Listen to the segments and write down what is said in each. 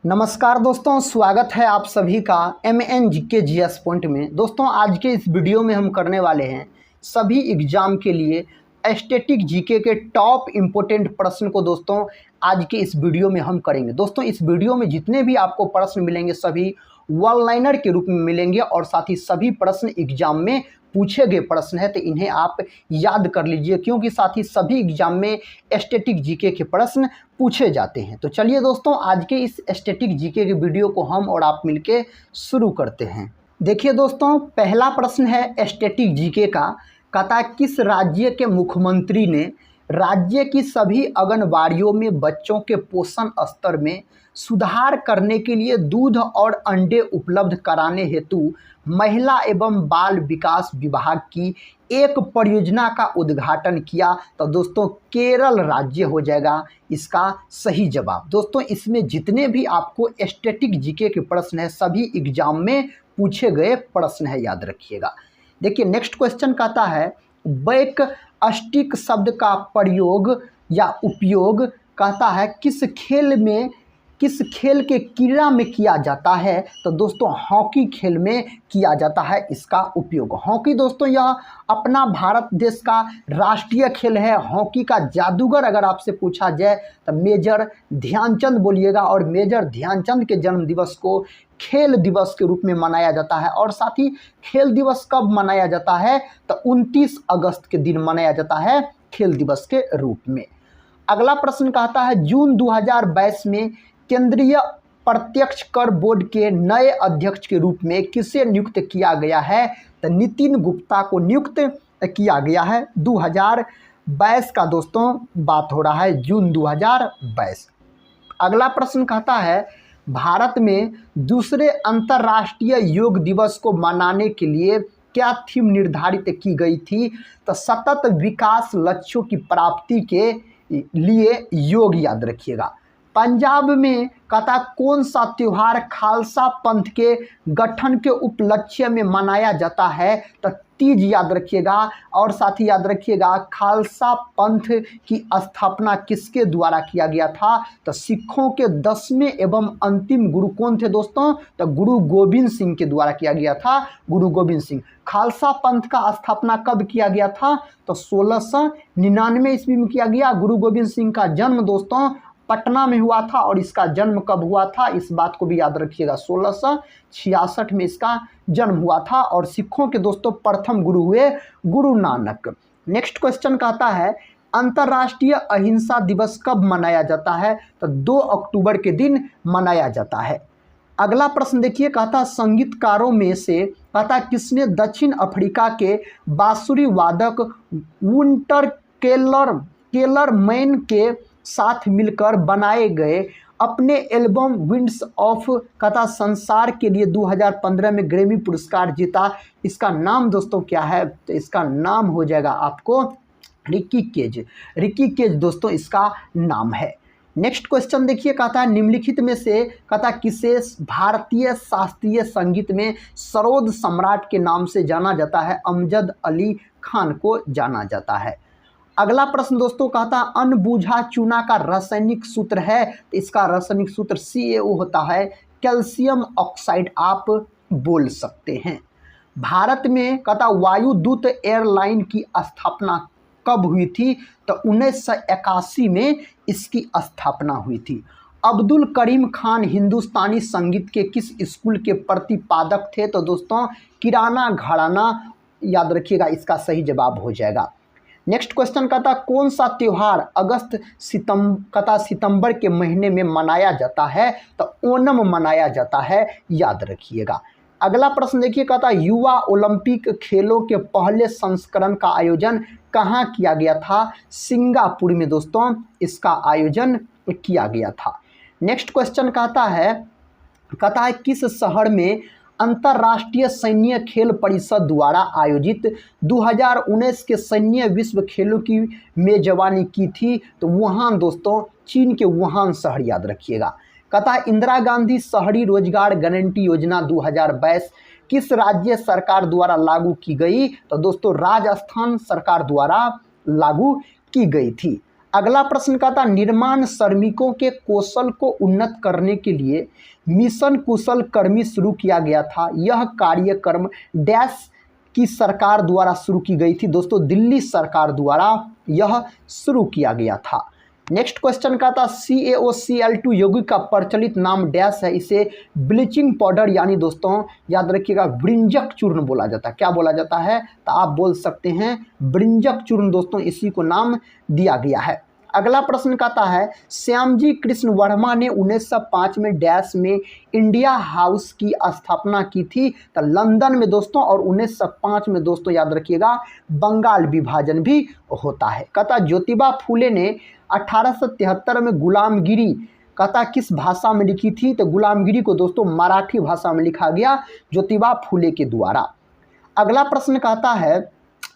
नमस्कार दोस्तों, स्वागत है आप सभी का MNGK GS पॉइंट में। दोस्तों, आज के इस वीडियो में हम करने वाले हैं सभी एग्जाम के लिए स्टैटिक जीके के टॉप इम्पोर्टेंट प्रश्न को दोस्तों आज के इस वीडियो में हम करेंगे। दोस्तों, इस वीडियो में जितने भी आपको प्रश्न मिलेंगे सभी वन लाइनर के रूप में मिलेंगे और साथ ही सभी प्रश्न एग्जाम में पूछे गए प्रश्न है, तो इन्हें आप याद कर लीजिए क्योंकि साथ ही सभी एग्जाम में स्टैटिक जीके के प्रश्न पूछे जाते हैं। तो चलिए दोस्तों, आज के इस स्टैटिक जीके के वीडियो को हम और आप मिलके शुरू करते हैं। देखिए दोस्तों, पहला प्रश्न है स्टैटिक जीके का। कहता है किस राज्य के मुख्यमंत्री ने राज्य की सभी आंगनबाड़ियों में बच्चों के पोषण स्तर में सुधार करने के लिए दूध और अंडे उपलब्ध कराने हेतु महिला एवं बाल विकास विभाग की एक परियोजना का उद्घाटन किया? तो दोस्तों, केरल राज्य हो जाएगा इसका सही जवाब। दोस्तों, इसमें जितने भी आपको स्टैटिक जीके के प्रश्न है सभी एग्जाम में पूछे गए प्रश्न है, याद रखिएगा। देखिए नेक्स्ट क्वेश्चन कहता है बैक स्टिक शब्द का प्रयोग या उपयोग कहता है किस खेल के क्रीड़ा में किया जाता है? तो दोस्तों, हॉकी खेल में किया जाता है इसका उपयोग। हॉकी दोस्तों यह अपना भारत देश का राष्ट्रीय खेल है। हॉकी का जादूगर अगर आपसे पूछा जाए तो मेजर ध्यानचंद बोलिएगा, और मेजर ध्यानचंद के जन्म दिवस को खेल दिवस के रूप में मनाया जाता है। और साथ ही खेल दिवस कब मनाया जाता है? तो 29 अगस्त के दिन मनाया जाता है खेल दिवस के रूप में। अगला प्रश्न कहता है जून 2022 में केंद्रीय प्रत्यक्ष कर बोर्ड के नए अध्यक्ष के रूप में किसे नियुक्त किया गया है? तो नितिन गुप्ता को नियुक्त किया गया है। 2022 का दोस्तों बात हो रहा है, जून 2022। अगला प्रश्न कहता है भारत में दूसरे अंतर्राष्ट्रीय योग दिवस को मनाने के लिए क्या थीम निर्धारित की गई थी? तो सतत विकास लक्ष्यों की प्राप्ति के लिए योग, याद रखिएगा। पंजाब में कहता कौन सा त्योहार खालसा पंथ के गठन के उपलक्ष्य में मनाया जाता है? तो तीज, याद रखिएगा। और साथ ही याद रखिएगा खालसा पंथ की स्थापना किसके द्वारा किया गया था? तो सिखों के 10वें एवं अंतिम गुरु कौन थे दोस्तों? तो गुरु गोविंद सिंह के द्वारा किया गया था, गुरु गोविंद सिंह। खालसा पंथ का स्थापना कब किया गया था? तो 1699 ईस्वी में किया गया। गुरु गोविंद सिंह का जन्म दोस्तों पटना में हुआ था, और इसका जन्म कब हुआ था इस बात को भी याद रखिएगा, 1666 में इसका जन्म हुआ था। और सिखों के दोस्तों प्रथम गुरु हुए गुरु नानक। नेक्स्ट क्वेश्चन कहता है अंतर्राष्ट्रीय अहिंसा दिवस कब मनाया जाता है? तो 2 अक्टूबर के दिन मनाया जाता है। अगला प्रश्न देखिए, कहता संगीतकारों में से कहता किसने दक्षिण अफ्रीका के बांसुरी वादक विंटर केलरमैन के साथ मिलकर बनाए गए अपने एल्बम विंड्स ऑफ कहता संसार के लिए 2015 में ग्रैमी पुरस्कार जीता? इसका नाम दोस्तों क्या है? तो इसका नाम हो जाएगा आपको रिकी केज। रिकी केज दोस्तों इसका नाम है। नेक्स्ट क्वेश्चन देखिए, कहता है निम्नलिखित में से कहता किसे भारतीय शास्त्रीय संगीत में सरोद सम्राट के नाम से जाना जाता है? अमजद अली खान को जाना जाता है। अगला प्रश्न दोस्तों कहता अनबुझा चूना का रासायनिक सूत्र है? तो इसका रासायनिक सूत्र CaO होता है, कैल्शियम ऑक्साइड आप बोल सकते हैं। भारत में कहता वायुदूत एयरलाइन की स्थापना कब हुई थी? तो 1981 में इसकी स्थापना हुई थी। अब्दुल करीम खान हिंदुस्तानी संगीत के किस स्कूल के प्रतिपादक थे? तो दोस्तों किराना घराना, याद रखिएगा इसका सही जवाब हो जाएगा। नेक्स्ट क्वेश्चन कहता कौन सा त्योहार अगस्त सितंबर के महीने में मनाया जाता है? तो ओणम मनाया जाता है, याद रखिएगा। अगला प्रश्न देखिए, कहता युवा ओलंपिक खेलों के पहले संस्करण का आयोजन कहाँ किया गया था? सिंगापुर में दोस्तों इसका आयोजन किया गया था। नेक्स्ट क्वेश्चन कहता है किस शहर में अंतर्राष्ट्रीय सैन्य खेल परिषद द्वारा आयोजित 2019 के सैन्य विश्व खेलों की मेजबानी की थी? तो वुहान दोस्तों, चीन के वुहान शहर, याद रखिएगा। कहता है इंदिरा गांधी शहरी रोजगार गारंटी योजना 2022 किस राज्य सरकार द्वारा लागू की गई? तो दोस्तों राजस्थान सरकार द्वारा लागू की गई थी। अगला प्रश्न का था निर्माण श्रमिकों के कौशल को उन्नत करने के लिए मिशन कुशल कर्मी शुरू किया गया था। यह कार्यक्रम डैश की सरकार द्वारा शुरू की गई थी दोस्तों, दिल्ली सरकार द्वारा यह शुरू किया गया था। नेक्स्ट क्वेश्चन का था CaOCl2 यौगिक का प्रचलित नाम डैश है। इसे ब्लीचिंग पाउडर यानी दोस्तों याद रखिएगा ब्रिंजक चूर्ण बोला जाता है। क्या बोला जाता है? तो आप बोल सकते हैं ब्रिंजक चूर्ण दोस्तों, इसी को नाम दिया गया है। अगला प्रश्न कहता है श्यामजी कृष्ण वर्मा ने 1905 में डैश में इंडिया हाउस की स्थापना की थी। तो लंदन में दोस्तों, और 1905 में दोस्तों याद रखिएगा बंगाल विभाजन भी होता है। कहता ज्योतिबा फूले ने 1873 में गुलामगिरी कहता किस भाषा में लिखी थी? तो गुलामगिरी को दोस्तों मराठी भाषा में लिखा गया ज्योतिबा फूले के द्वारा। अगला प्रश्न कहता है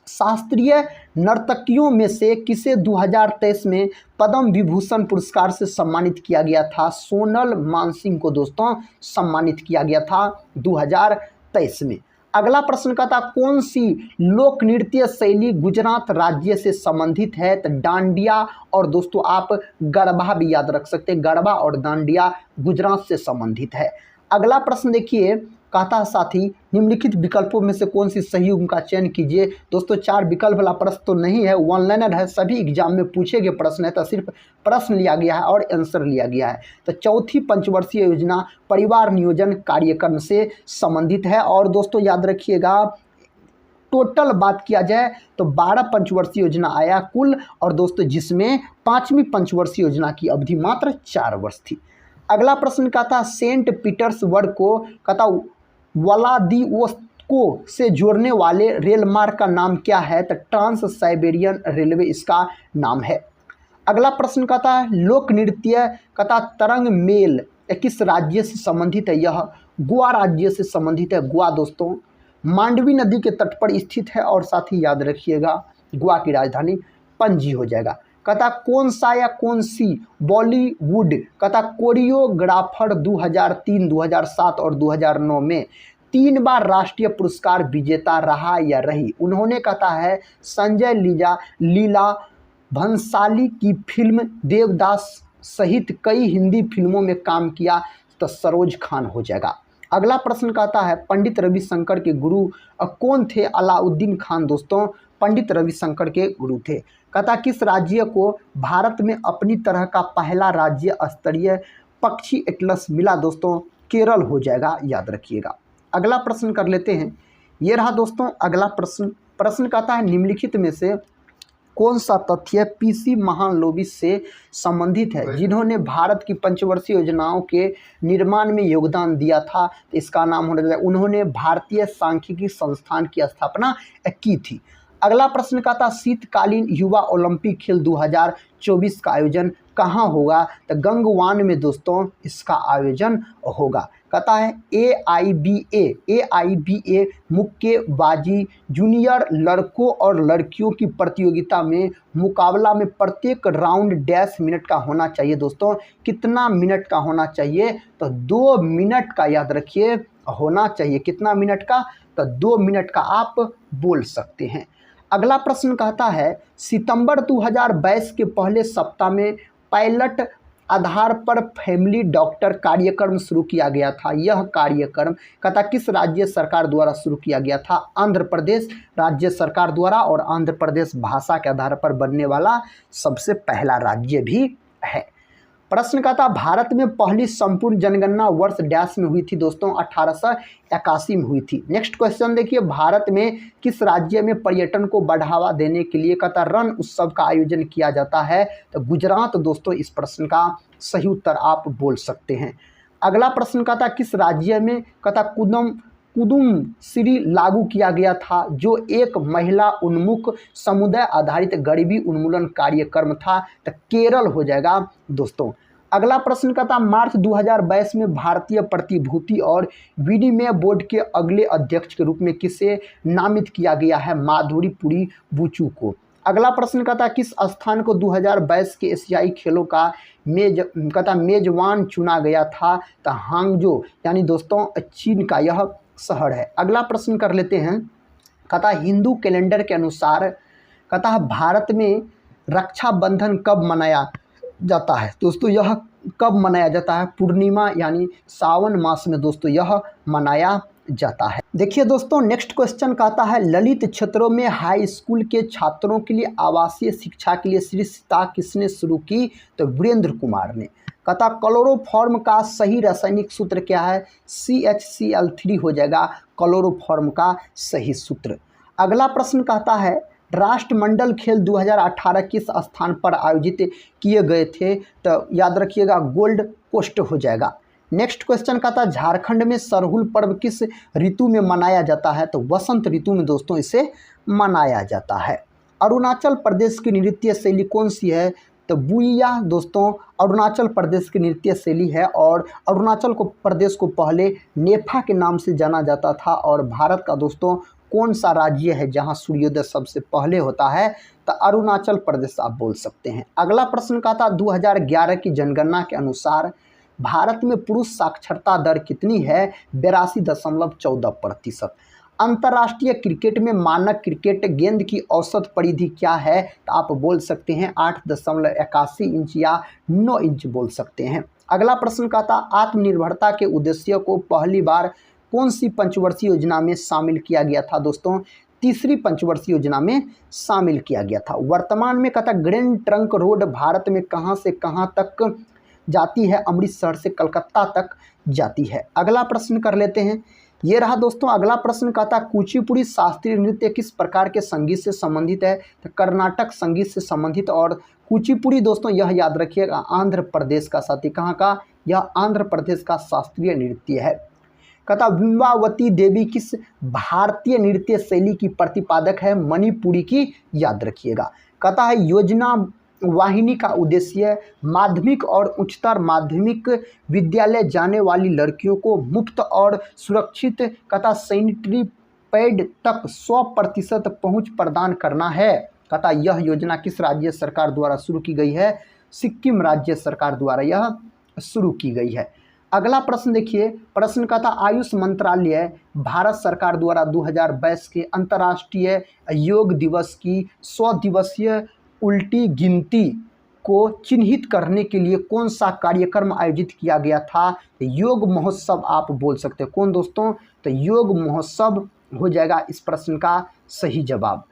शास्त्रीय नर्तकियों में से किसे 2023 में पद्म विभूषण पुरस्कार से सम्मानित किया गया था? सोनल मानसिंह को दोस्तों सम्मानित किया गया था 2023 में। अगला प्रश्न का था कौन सी लोक नृत्य शैली गुजरात राज्य से संबंधित है? तो डांडिया और दोस्तों आप गरबा भी याद रख सकते हैं, गरबा और डांडिया गुजरात से संबंधित है। अगला प्रश्न देखिए, कहता है साथी निम्नलिखित विकल्पों में से कौन सी सही उनका चयन कीजिए। दोस्तों 4 विकल्प वाला प्रश्न तो नहीं है, वन लाइनर है, सभी एग्जाम में पूछे गए प्रश्न है, तो सिर्फ प्रश्न लिया गया है और आंसर लिया गया है। तो चौथी पंचवर्षीय योजना परिवार नियोजन कार्यक्रम से संबंधित है। और दोस्तों याद रखिएगा टोटल बात किया जाए तो 12 पंचवर्षीय योजना आया कुल, और दोस्तों जिसमें 5वीं पंचवर्षीय योजना की अवधि मात्र 4 वर्ष थी। अगला प्रश्न का था सेंट पीटर्सबर्ग को कहता व्लादिवोस्तोक से जोड़ने वाले रेल मार्ग का नाम क्या है? तो ट्रांस साइबेरियन रेलवे इसका नाम है। अगला प्रश्न का था लोक नृत्य कहता तरंग मेल किस राज्य से संबंधित है? यह गोवा राज्य से संबंधित है। गोवा दोस्तों मांडवी नदी के तट पर स्थित है, और साथ ही याद रखिएगा गोवा की राजधानी पणजी हो जाएगा। कहता कौन सा या कौन सी बॉलीवुड कहता कोरियोग्राफर 2003, 2007 और 2009 में 3 बार राष्ट्रीय पुरस्कार विजेता रहा या रही? उन्होंने कहता है संजय लीला भंसाली की फिल्म देवदास सहित कई हिंदी फिल्मों में काम किया, तो सरोज खान हो जाएगा। अगला प्रश्न कहता है पंडित रविशंकर के गुरु कौन थे? अलाउद्दीन खान दोस्तों पंडित रविशंकर के गुरु थे। कहता किस राज्य को भारत में अपनी तरह का पहला राज्य स्तरीय पक्षी एटलस मिला? दोस्तों केरल हो जाएगा, याद रखिएगा। अगला प्रश्न कर लेते हैं, ये रहा दोस्तों अगला प्रश्न कहता है निम्नलिखित में से कौन सा तथ्य पीसी महालनोबिस से संबंधित है जिन्होंने भारत की पंचवर्षीय योजनाओं के निर्माण में योगदान दिया था? तो इसका नाम होना चाहिए उन्होंने भारतीय सांख्यिकी संस्थान की स्थापना की थी। अगला प्रश्न का था शीतकालीन युवा ओलंपिक खेल 2024 का आयोजन कहाँ होगा? तो गंगवान में दोस्तों इसका आयोजन होगा। कहता है AIBA मुक्केबाजी जूनियर लड़कों और लड़कियों की प्रतियोगिता में मुकाबला में प्रत्येक राउंड डैश मिनट का होना चाहिए। दोस्तों कितना मिनट का होना चाहिए? तो 2 मिनट का याद रखिए होना चाहिए। कितना मिनट का? तो 2 मिनट का आप बोल सकते हैं। अगला प्रश्न कहता है सितंबर 2022 के पहले सप्ताह में पायलट आधार पर फैमिली डॉक्टर कार्यक्रम शुरू किया गया था। यह कार्यक्रम कहता किस राज्य सरकार द्वारा शुरू किया गया था? आंध्र प्रदेश राज्य सरकार द्वारा, और आंध्र प्रदेश भाषा के आधार पर बनने वाला सबसे पहला राज्य भी है। प्रश्न का था भारत में पहली संपूर्ण जनगणना वर्ष डैश में हुई थी? दोस्तों 1881 में हुई थी। नेक्स्ट क्वेश्चन देखिए, भारत में किस राज्य में पर्यटन को बढ़ावा देने के लिए कहता रण उत्सव का आयोजन किया जाता है? तो गुजरात दोस्तों इस प्रश्न का सही उत्तर आप बोल सकते हैं। अगला प्रश्न का था किस राज्य में कहता कुदुम श्री लागू किया गया था, जो एक महिला उन्मुख समुदाय आधारित गरीबी उन्मूलन कार्यक्रम था? तो केरल हो जाएगा दोस्तों। अगला प्रश्न का था मार्च 2022 में भारतीय प्रतिभूति और विनिमय बोर्ड के अगले अध्यक्ष के रूप में किसे नामित किया गया है? माधुरी पुरी बुचू को। अगला प्रश्न का था किस स्थान को 2022 के एशियाई खेलों का मेजबान चुना गया था? तो हांगजो यानी दोस्तों चीन का यह शहर है। अगला प्रश्न कर लेते हैं, कहता हिंदू कैलेंडर के अनुसार कहता भारत में रक्षाबंधन कब मनाया जाता है दोस्तों? यह कब मनाया जाता है? पूर्णिमा यानी सावन मास में दोस्तों यह मनाया जाता है। देखिए दोस्तों, नेक्स्ट क्वेश्चन कहता है ललित क्षेत्रों में हाई स्कूल के छात्रों के लिए आवासीय शिक्षा के लिए सृष्टता किसने शुरू की? तो वीरेंद्र कुमार ने। कहता क्लोरोफॉर्म का सही रासायनिक सूत्र क्या है? CHCl3 हो जाएगा क्लोरोफॉर्म का सही सूत्र। अगला प्रश्न कहता है राष्ट्रमंडल खेल 2018 किस स्थान पर आयोजित किए गए थे? तो याद रखिएगा गोल्ड कोस्ट हो जाएगा। नेक्स्ट क्वेश्चन का था झारखंड में सरहुल पर्व किस ऋतु में मनाया जाता है? तो वसंत ऋतु में दोस्तों इसे मनाया जाता है। अरुणाचल प्रदेश की नृत्य शैली कौन सी है? तो बुइया दोस्तों अरुणाचल प्रदेश की नृत्य शैली है और अरुणाचल प्रदेश को पहले नेफा के नाम से जाना जाता था। और भारत का दोस्तों कौन सा राज्य है जहां सूर्योदय सबसे पहले होता है? तो अरुणाचल प्रदेश आप बोल सकते हैं। अगला प्रश्न का था 2011 की जनगणना के अनुसार भारत में पुरुष साक्षरता दर कितनी है? 82.14%। अंतर्राष्ट्रीय क्रिकेट में मानक क्रिकेट गेंद की औसत परिधि क्या है? तो आप बोल सकते हैं 8.81 इंच या 9 इंच बोल सकते हैं। अगला प्रश्न का था आत्मनिर्भरता के उद्देश्य को पहली बार कौन सी पंचवर्षीय योजना में शामिल किया गया था? दोस्तों तीसरी पंचवर्षीय योजना में शामिल किया गया था। वर्तमान में कहता ग्रैंड ट्रंक रोड भारत में कहां से कहां तक जाती है? अमृतसर से कलकत्ता तक जाती है। अगला प्रश्न कर लेते हैं, ये रहा दोस्तों अगला प्रश्न कहता कुचिपुड़ी शास्त्रीय नृत्य किस प्रकार के संगीत से संबंधित है? तो कर्नाटक संगीत से संबंधित। और कुचिपुड़ी दोस्तों यह याद रखिएगा आंध्र प्रदेश का साथी, कहाँ का? यह आंध्र प्रदेश का शास्त्रीय नृत्य है। कहता बिंबावती देवी किस भारतीय नृत्य शैली की प्रतिपादक है? मणिपुरी की याद रखिएगा। कहता है योजना वाहिनी का उद्देश्य माध्यमिक और उच्चतर माध्यमिक विद्यालय जाने वाली लड़कियों को मुफ्त और सुरक्षित कहता सैनिटरी पैड तक 100% पहुंच प्रदान करना है। कहता यह योजना किस राज्य सरकार द्वारा शुरू की गई है? सिक्किम राज्य सरकार द्वारा यह शुरू की गई है। अगला प्रश्न देखिए, प्रश्न का था आयुष मंत्रालय भारत सरकार द्वारा 2022 के अंतर्राष्ट्रीय योग दिवस की 100 दिवसीय उल्टी गिनती को चिन्हित करने के लिए कौन सा कार्यक्रम आयोजित किया गया था? योग महोत्सव आप बोल सकते हैं। कौन दोस्तों? तो योग महोत्सव हो जाएगा इस प्रश्न का सही जवाब।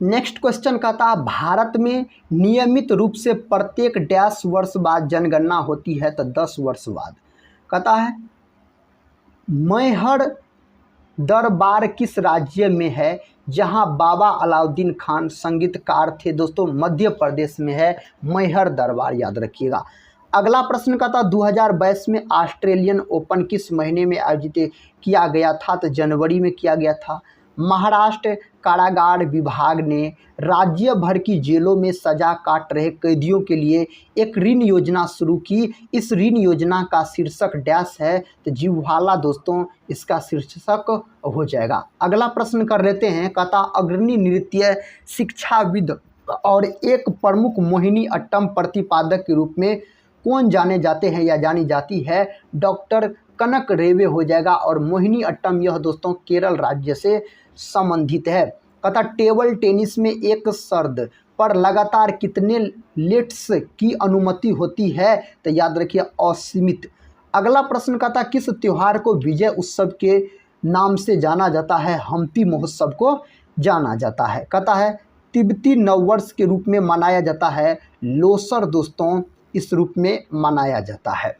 नेक्स्ट क्वेश्चन का था भारत में नियमित रूप से प्रत्येक डैश वर्ष बाद जनगणना होती है? तो 10 वर्ष बाद। कहता है मैहर दरबार किस राज्य में है जहां बाबा अलाउद्दीन खान संगीतकार थे? दोस्तों मध्य प्रदेश में है मैहर दरबार, याद रखिएगा। अगला प्रश्न का था 2022 में ऑस्ट्रेलियन ओपन किस महीने में आयोजित किया गया था? तो जनवरी में किया गया था। महाराष्ट्र कारागार विभाग ने राज्य भर की जेलों में सजा काट रहे कैदियों के लिए एक ऋण योजना शुरू की। इस ऋण योजना का शीर्षक डैश है? तो जीवभाला दोस्तों इसका शीर्षक हो जाएगा। अगला प्रश्न कर लेते हैं, कहता अग्रणी नृत्य शिक्षाविद और एक प्रमुख मोहिनी अट्टम प्रतिपादक के रूप में कौन जाने जाते हैं या जानी जाती है? डॉक्टर कनक रेवे हो जाएगा। और मोहिनी अट्टम यह दोस्तों केरल राज्य से संबंधित है। कहता टेबल टेनिस में एक सर्द पर लगातार कितने लेट्स की अनुमति होती है? तो याद रखिए असीमित। अगला प्रश्न कहता किस त्योहार को विजय उत्सव के नाम से जाना जाता है? हम्पी महोत्सव को जाना जाता है। कहता है तिब्बती नववर्ष के रूप में मनाया जाता है। लोसर दोस्तों इस रूप में मनाया जाता है।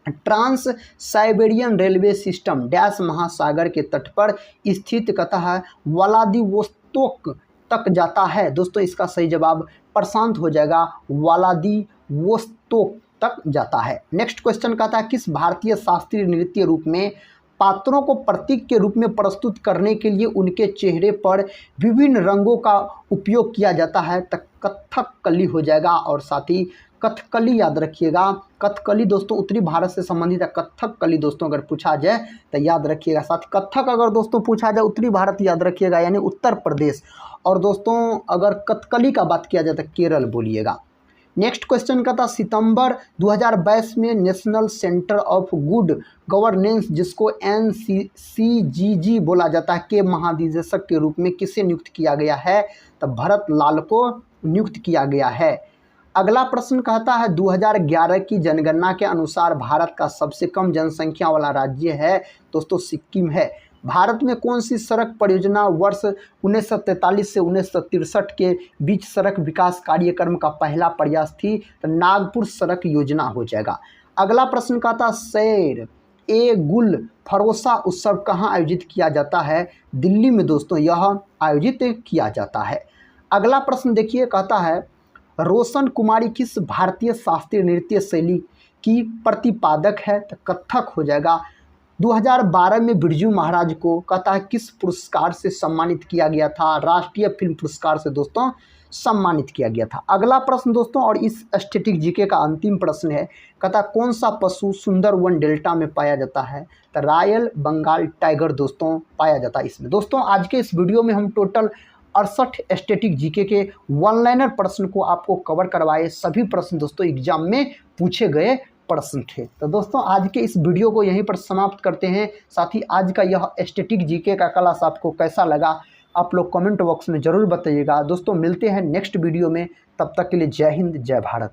Trans Siberian railway system dash महासागर के तट पर स्थित कहता है व्लादिवोस्तोक तक जाता है? दोस्तों इसका सही जवाब प्रशांत हो जाएगा, व्लादिवोस्तोक तक जाता है। नेक्स्ट क्वेश्चन कहता है किस भारतीय शास्त्रीय नृत्य रूप में पात्रों को प्रतीक के रूप में प्रस्तुत करने के लिए उनके चेहरे पर विभिन्न रंगों का उपयोग किया जाता है? तो कथकली हो जाएगा। और साथ ही कथकली याद रखिएगा। कथकली दोस्तों उत्तरी भारत से संबंधित है। कथकली दोस्तों अगर पूछा जाए तो याद रखिएगा। साथ ही कथक अगर दोस्तों पूछा जाए उत्तरी भारत याद रखिएगा यानी उत्तर प्रदेश। और दोस्तों अगर कथकली का बात किया जाए तो केरल बोलिएगा। नेक्स्ट क्वेश्चन का था सितंबर 2022 में national centre of good governance जिसको NCCGG बोला जाता है के महानिदेशक के रूप में किसे नियुक्त किया गया है? तो भरत लाल को नियुक्त किया गया है। अगला प्रश्न कहता है 2011 की जनगणना के अनुसार भारत का सबसे कम जनसंख्या वाला राज्य है दोस्तों सिक्किम है। भारत में कौन सी सड़क परियोजना वर्ष 1943 से 1963 के बीच सड़क विकास कार्यक्रम का पहला प्रयास थी? तो नागपुर सड़क योजना हो जाएगा। अगला प्रश्न का था शेर ए गुल फरोसा उत्सव कहाँ आयोजित किया जाता है? दिल्ली में दोस्तों यह आयोजित किया जाता है। अगला प्रश्न देखिए कहता है रोशन कुमारी किस भारतीय शास्त्रीय नृत्य शैली की प्रतिपादक है? तो कथक हो जाएगा। 2012 में बिरजू महाराज को कहता है किस पुरस्कार से सम्मानित किया गया था? राष्ट्रीय फिल्म पुरस्कार से दोस्तों सम्मानित किया गया था। अगला प्रश्न दोस्तों और इस स्टैटिक जीके का अंतिम प्रश्न है कहता कौन सा पशु सुंदरवन डेल्टा में पाया जाता है? तो रॉयल बंगाल टाइगर दोस्तों पाया जाता है इसमें। दोस्तों आज के इस वीडियो में हम टोटल 68 स्टैटिक जीके के वन लाइनर प्रश्न को आपको कवर करवाए। सभी प्रश्न दोस्तों एग्जाम में पूछे गए प्रश्न थे। तो दोस्तों आज के इस वीडियो को यहीं पर समाप्त करते हैं। साथ ही आज का यह स्टैटिक जीके का क्लास आपको कैसा लगा आप लोग कमेंट बॉक्स में ज़रूर बताइएगा। दोस्तों मिलते हैं नेक्स्ट वीडियो में, तब तक के लिए जय हिंद जय भारत।